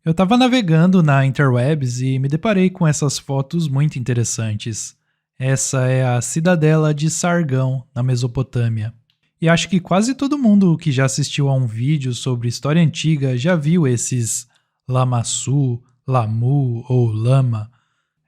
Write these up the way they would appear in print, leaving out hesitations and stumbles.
Eu estava navegando na interwebs e me deparei com essas fotos muito interessantes. Essa é a cidadela de Sargão, na Mesopotâmia. E acho que quase todo mundo que já assistiu a um vídeo sobre história antiga já viu esses Lamassu, Lamu ou Lama.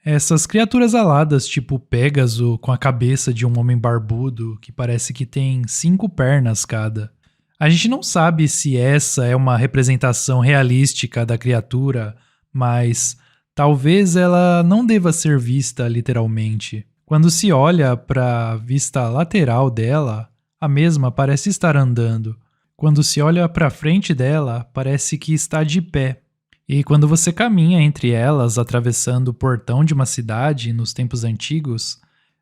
Essas criaturas aladas, tipo Pégaso, com a cabeça de um homem barbudo, que parece que tem 5 pernas cada. A gente não sabe se essa é uma representação realística da criatura, mas talvez ela não deva ser vista literalmente. Quando se olha para a vista lateral dela, a mesma parece estar andando. Quando se olha para frente dela, parece que está de pé. E quando você caminha entre elas, atravessando o portão de uma cidade nos tempos antigos,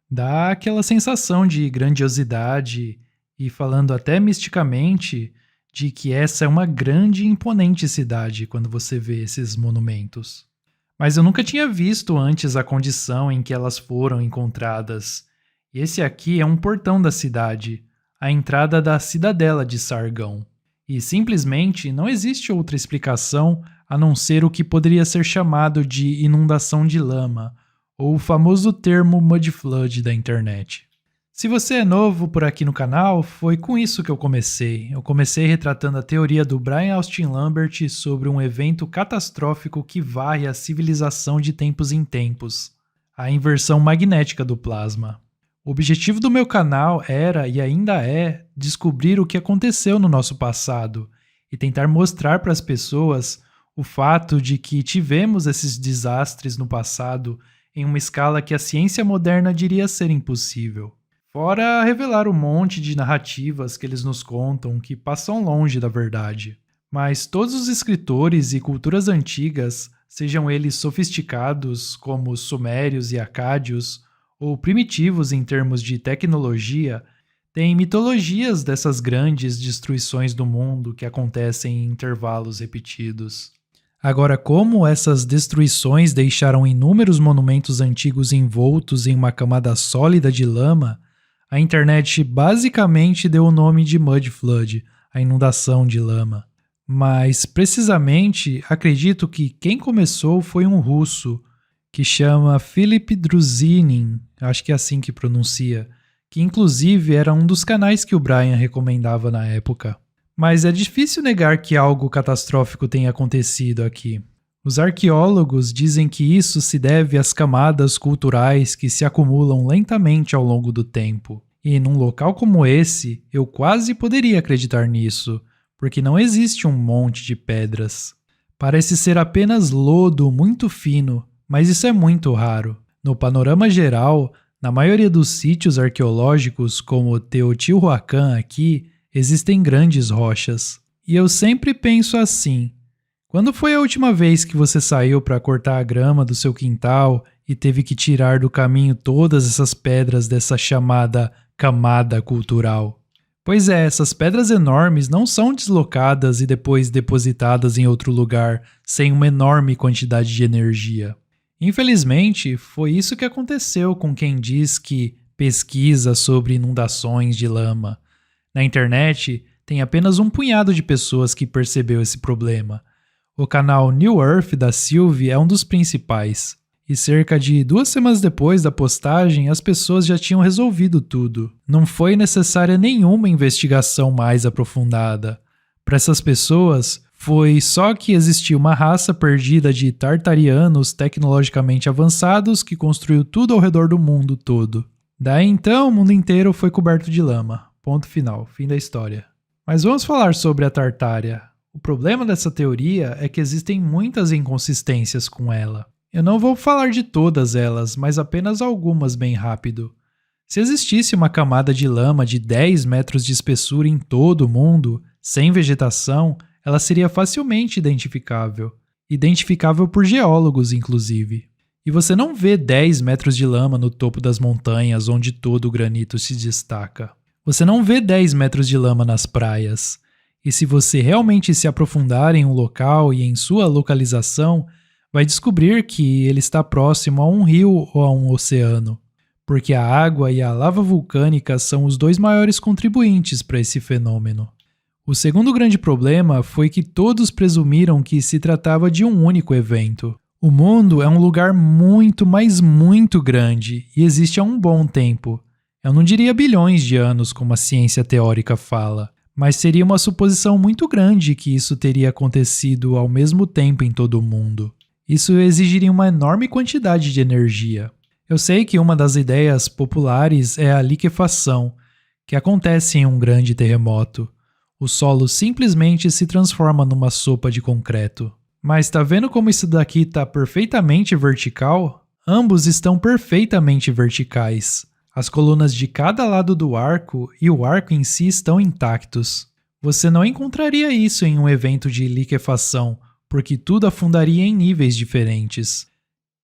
dá aquela sensação de grandiosidade e, falando até misticamente, de que essa é uma grande e imponente cidade quando você vê esses monumentos. Mas eu nunca tinha visto antes a condição em que elas foram encontradas. E esse aqui é um portão da cidade, a entrada da cidadela de Sargão. E simplesmente não existe outra explicação a não ser o que poderia ser chamado de inundação de lama, ou o famoso termo mud flood da internet. Se você é novo por aqui no canal, foi com isso que eu comecei. Eu comecei retratando a teoria do Brian Austin Lambert sobre um evento catastrófico que varre a civilização de tempos em tempos, a inversão magnética do plasma. O objetivo do meu canal era e ainda é descobrir o que aconteceu no nosso passado e tentar mostrar para as pessoas o fato de que tivemos esses desastres no passado em uma escala que a ciência moderna diria ser impossível. Fora revelar um monte de narrativas que eles nos contam que passam longe da verdade. Mas todos os escritores e culturas antigas, sejam eles sofisticados como os sumérios e acádios, ou primitivos em termos de tecnologia, têm mitologias dessas grandes destruições do mundo que acontecem em intervalos repetidos. Agora, como essas destruições deixaram inúmeros monumentos antigos envoltos em uma camada sólida de lama, a internet basicamente deu o nome de Mud Flood, a inundação de lama. Mas, precisamente, acredito que quem começou foi um russo, que chama Philip Druzinin, acho que é assim que pronuncia, que inclusive era um dos canais que o Brian recomendava na época. Mas é difícil negar que algo catastrófico tenha acontecido aqui. Os arqueólogos dizem que isso se deve às camadas culturais que se acumulam lentamente ao longo do tempo. E num local como esse, eu quase poderia acreditar nisso, porque não existe um monte de pedras. Parece ser apenas lodo muito fino, mas isso é muito raro. No panorama geral, na maioria dos sítios arqueológicos, como Teotihuacan aqui, existem grandes rochas. E eu sempre penso assim: quando foi a última vez que você saiu para cortar a grama do seu quintal e teve que tirar do caminho todas essas pedras dessa chamada camada cultural? Pois é, essas pedras enormes não são deslocadas e depois depositadas em outro lugar sem uma enorme quantidade de energia. Infelizmente, foi isso que aconteceu com quem diz que pesquisa sobre inundações de lama. Na internet, tem apenas um punhado de pessoas que percebeu esse problema. O canal New Earth da Sylvie é um dos principais. E cerca de 2 semanas depois da postagem, as pessoas já tinham resolvido tudo. Não foi necessária nenhuma investigação mais aprofundada. Para essas pessoas, foi só que existia uma raça perdida de tartarianos tecnologicamente avançados que construiu tudo ao redor do mundo todo. Daí então, o mundo inteiro foi coberto de lama. Ponto final, fim da história. Mas vamos falar sobre a Tartária. O problema dessa teoria é que existem muitas inconsistências com ela. Eu não vou falar de todas elas, mas apenas algumas bem rápido. Se existisse uma camada de lama de 10 metros de espessura em todo o mundo, sem vegetação, ela seria facilmente identificável. Identificável por geólogos, inclusive. E você não vê 10 metros de lama no topo das montanhas onde todo o granito se destaca. Você não vê 10 metros de lama nas praias. E se você realmente se aprofundar em um local e em sua localização, vai descobrir que ele está próximo a um rio ou a um oceano, porque a água e a lava vulcânica são os 2 maiores contribuintes para esse fenômeno. O segundo grande problema foi que todos presumiram que se tratava de um único evento. O mundo é um lugar muito, mas muito grande e existe há um bom tempo. Eu não diria bilhões de anos, como a ciência teórica fala, mas seria uma suposição muito grande que isso teria acontecido ao mesmo tempo em todo o mundo. Isso exigiria uma enorme quantidade de energia. Eu sei que uma das ideias populares é a liquefação, que acontece em um grande terremoto. O solo simplesmente se transforma numa sopa de concreto. Mas tá vendo como isso daqui tá perfeitamente vertical? Ambos estão perfeitamente verticais. As colunas de cada lado do arco e o arco em si estão intactos. Você não encontraria isso em um evento de liquefação, porque tudo afundaria em níveis diferentes.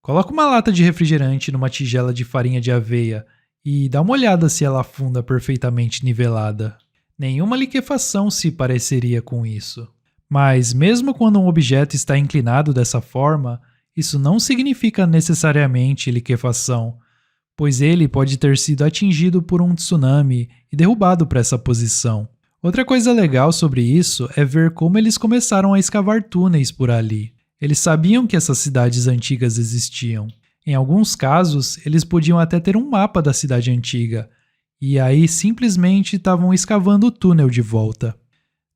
Coloca uma lata de refrigerante numa tigela de farinha de aveia e dá uma olhada se ela afunda perfeitamente nivelada. Nenhuma liquefação se pareceria com isso. Mas mesmo quando um objeto está inclinado dessa forma, isso não significa necessariamente liquefação, pois ele pode ter sido atingido por um tsunami e derrubado para essa posição. Outra coisa legal sobre isso é ver como eles começaram a escavar túneis por ali. Eles sabiam que essas cidades antigas existiam. Em alguns casos, eles podiam até ter um mapa da cidade antiga, e aí simplesmente estavam escavando o túnel de volta.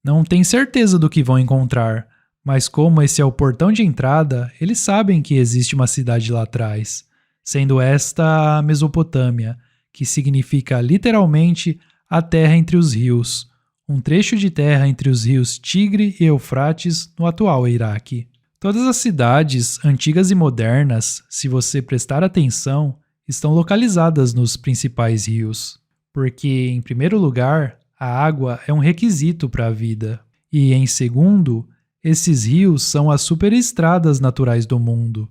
Não tem certeza do que vão encontrar, mas como esse é o portão de entrada, eles sabem que existe uma cidade lá atrás, sendo esta a Mesopotâmia, que significa literalmente a terra entre os rios, um trecho de terra entre os rios Tigre e Eufrates no atual Iraque. Todas as cidades, antigas e modernas, se você prestar atenção, estão localizadas nos principais rios, porque, em primeiro lugar, a água é um requisito para a vida, e, em segundo, esses rios são as superestradas naturais do mundo,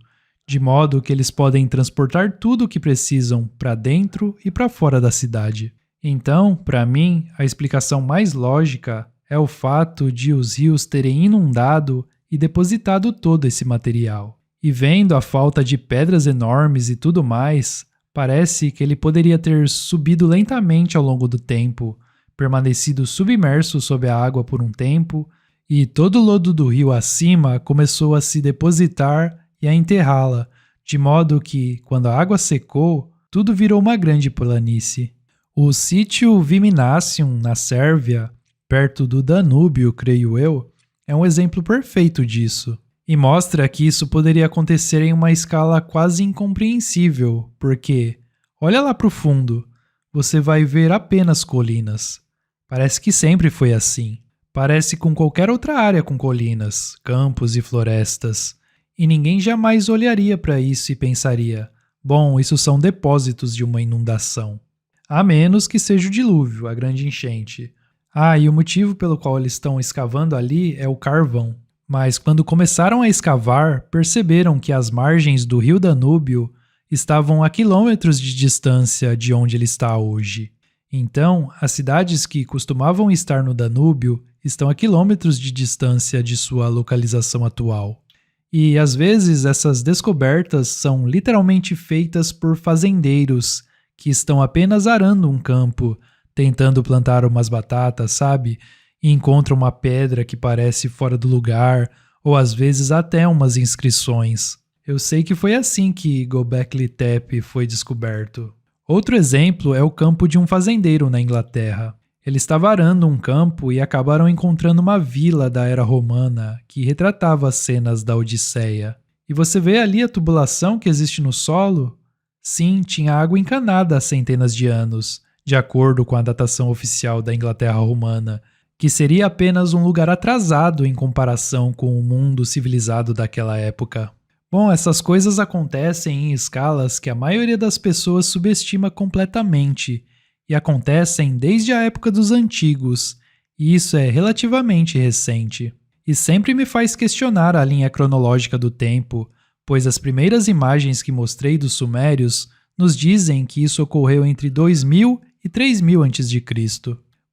de modo que eles podem transportar tudo o que precisam para dentro e para fora da cidade. Então, para mim, a explicação mais lógica é o fato de os rios terem inundado e depositado todo esse material. E vendo a falta de pedras enormes e tudo mais, parece que ele poderia ter subido lentamente ao longo do tempo, permanecido submerso sob a água por um tempo, e todo o lodo do rio acima começou a se depositar e a enterrá-la, de modo que, quando a água secou, tudo virou uma grande planície. O sítio Viminacium, na Sérvia, perto do Danúbio, creio eu, é um exemplo perfeito disso. E mostra que isso poderia acontecer em uma escala quase incompreensível, porque, olha lá para o fundo, você vai ver apenas colinas. Parece que sempre foi assim. Parece com qualquer outra área com colinas, campos e florestas. E ninguém jamais olharia para isso e pensaria, bom, isso são depósitos de uma inundação. A menos que seja o dilúvio, a grande enchente. E o motivo pelo qual eles estão escavando ali é o carvão. Mas quando começaram a escavar, perceberam que as margens do rio Danúbio estavam a quilômetros de distância de onde ele está hoje. Então, as cidades que costumavam estar no Danúbio estão a quilômetros de distância de sua localização atual. E, às vezes, essas descobertas são literalmente feitas por fazendeiros que estão apenas arando um campo, tentando plantar umas batatas, sabe? E encontram uma pedra que parece fora do lugar, ou às vezes até umas inscrições. Eu sei que foi assim que Göbekli Tepe foi descoberto. Outro exemplo é o campo de um fazendeiro na Inglaterra. Ele estava arando um campo e acabaram encontrando uma vila da era romana que retratava as cenas da Odisseia. E você vê ali a tubulação que existe no solo? Sim, tinha água encanada há centenas de anos, de acordo com a datação oficial da Inglaterra romana, que seria apenas um lugar atrasado em comparação com o mundo civilizado daquela época. Bom, essas coisas acontecem em escalas que a maioria das pessoas subestima completamente, e acontecem desde a época dos antigos, e isso é relativamente recente. E sempre me faz questionar a linha cronológica do tempo, pois as primeiras imagens que mostrei dos sumérios nos dizem que isso ocorreu entre 2000 e 3000 a.C.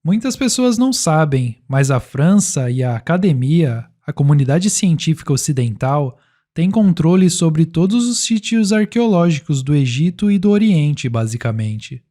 Muitas pessoas não sabem, mas a França e a academia, a comunidade científica ocidental, têm controle sobre todos os sítios arqueológicos do Egito e do Oriente, basicamente.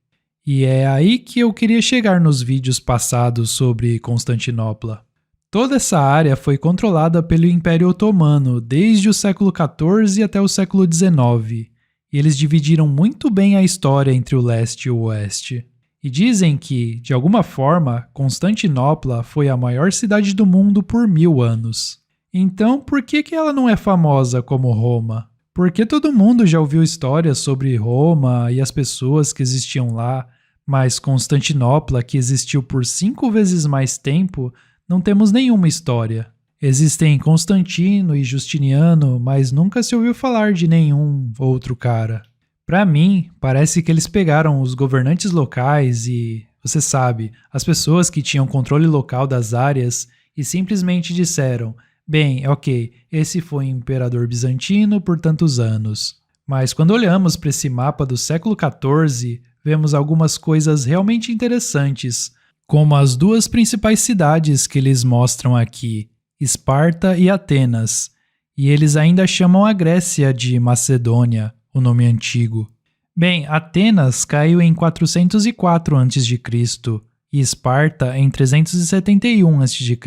E é aí que eu queria chegar nos vídeos passados sobre Constantinopla. Toda essa área foi controlada pelo Império Otomano desde o século XIV até o século XIX, e eles dividiram muito bem a história entre o leste e o oeste. E dizem que, de alguma forma, Constantinopla foi a maior cidade do mundo por 1000 anos. Então, por que ela não é famosa como Roma? Porque todo mundo já ouviu histórias sobre Roma e as pessoas que existiam lá, mas Constantinopla, que existiu por 5 vezes mais tempo, não temos nenhuma história. Existem Constantino e Justiniano, mas nunca se ouviu falar de nenhum outro cara. Para mim, parece que eles pegaram os governantes locais e, você sabe, as pessoas que tinham controle local das áreas e simplesmente disseram: bem, ok, esse foi o imperador bizantino por tantos anos. Mas quando olhamos para esse mapa do século XIV, vemos algumas coisas realmente interessantes, como as 2 principais cidades que eles mostram aqui, Esparta e Atenas, e eles ainda chamam a Grécia de Macedônia, o nome antigo. Bem, Atenas caiu em 404 a.C. e Esparta em 371 a.C.,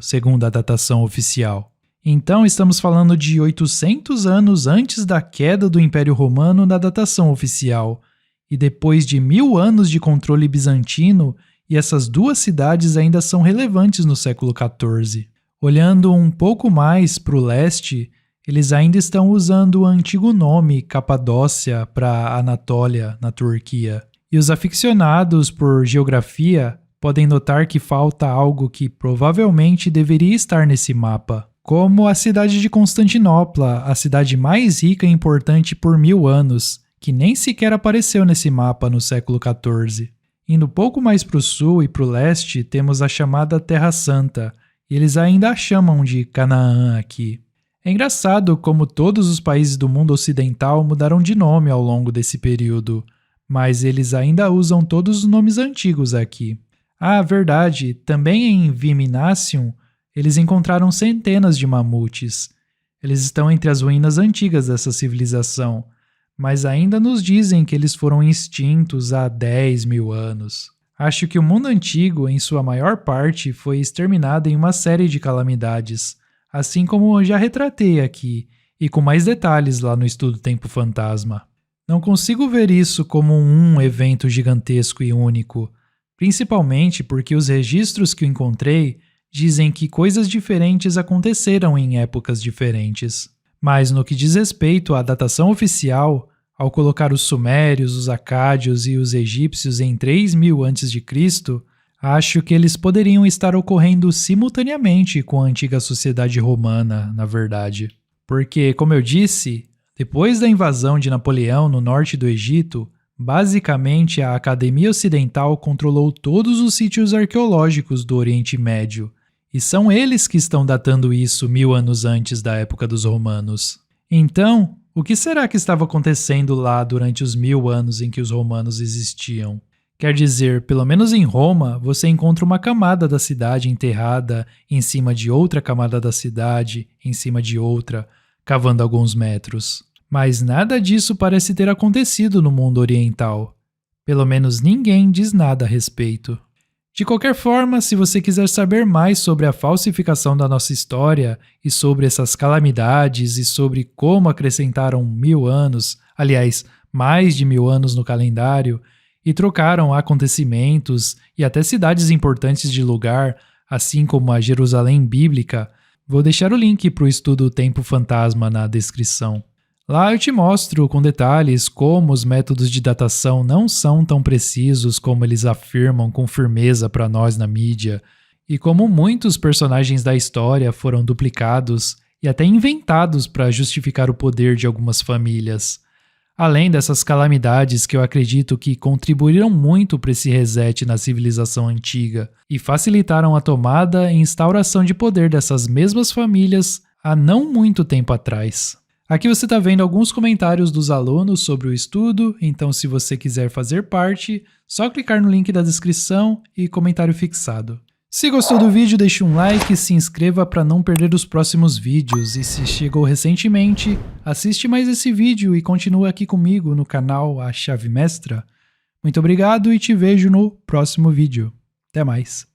segundo a datação oficial. Então estamos falando de 800 anos antes da queda do Império Romano na datação oficial, e depois de 1000 anos de controle bizantino, e essas 2 cidades ainda são relevantes no século XIV. Olhando um pouco mais para o leste, eles ainda estão usando o antigo nome Capadócia para Anatólia, na Turquia. E os aficionados por geografia podem notar que falta algo que provavelmente deveria estar nesse mapa, como a cidade de Constantinopla, a cidade mais rica e importante por 1000 anos, que nem sequer apareceu nesse mapa no século XIV. Indo pouco mais para o sul e para o leste, temos a chamada Terra Santa, e eles ainda a chamam de Canaã aqui. É engraçado como todos os países do mundo ocidental mudaram de nome ao longo desse período, mas eles ainda usam todos os nomes antigos aqui. Ah, verdade, também em Viminacium, eles encontraram centenas de mamutes. Eles estão entre as ruínas antigas dessa civilização, mas ainda nos dizem que eles foram extintos há 10.000 anos. Acho que o mundo antigo, em sua maior parte, foi exterminado em uma série de calamidades, assim como eu já retratei aqui, e com mais detalhes lá no estudo Tempo Fantasma. Não consigo ver isso como um evento gigantesco e único, principalmente porque os registros que eu encontrei dizem que coisas diferentes aconteceram em épocas diferentes. Mas no que diz respeito à datação oficial, ao colocar os sumérios, os acádios e os egípcios em 3000 a.C., acho que eles poderiam estar ocorrendo simultaneamente com a antiga sociedade romana, na verdade. Porque, como eu disse, depois da invasão de Napoleão no norte do Egito, basicamente a Academia Ocidental controlou todos os sítios arqueológicos do Oriente Médio, e são eles que estão datando isso 1000 anos antes da época dos romanos. Então, o que será que estava acontecendo lá durante os 1000 anos em que os romanos existiam? Quer dizer, pelo menos em Roma, você encontra uma camada da cidade enterrada em cima de outra camada da cidade, em cima de outra, cavando alguns metros. Mas nada disso parece ter acontecido no mundo oriental. Pelo menos ninguém diz nada a respeito. De qualquer forma, se você quiser saber mais sobre a falsificação da nossa história e sobre essas calamidades e sobre como acrescentaram 1000 anos, aliás, mais de 1000 anos no calendário, e trocaram acontecimentos e até cidades importantes de lugar, assim como a Jerusalém bíblica, vou deixar o link para o estudo Tempo Fantasma na descrição. Lá eu te mostro com detalhes como os métodos de datação não são tão precisos como eles afirmam com firmeza para nós na mídia, e como muitos personagens da história foram duplicados e até inventados para justificar o poder de algumas famílias. Além dessas calamidades que eu acredito que contribuíram muito para esse reset na civilização antiga e facilitaram a tomada e instauração de poder dessas mesmas famílias há não muito tempo atrás. Aqui você está vendo alguns comentários dos alunos sobre o estudo, então se você quiser fazer parte, só clicar no link da descrição e comentário fixado. Se gostou do vídeo, deixe um like e se inscreva para não perder os próximos vídeos. E se chegou recentemente, assiste mais esse vídeo e continua aqui comigo no canal A Chave Mestra. Muito obrigado e te vejo no próximo vídeo. Até mais!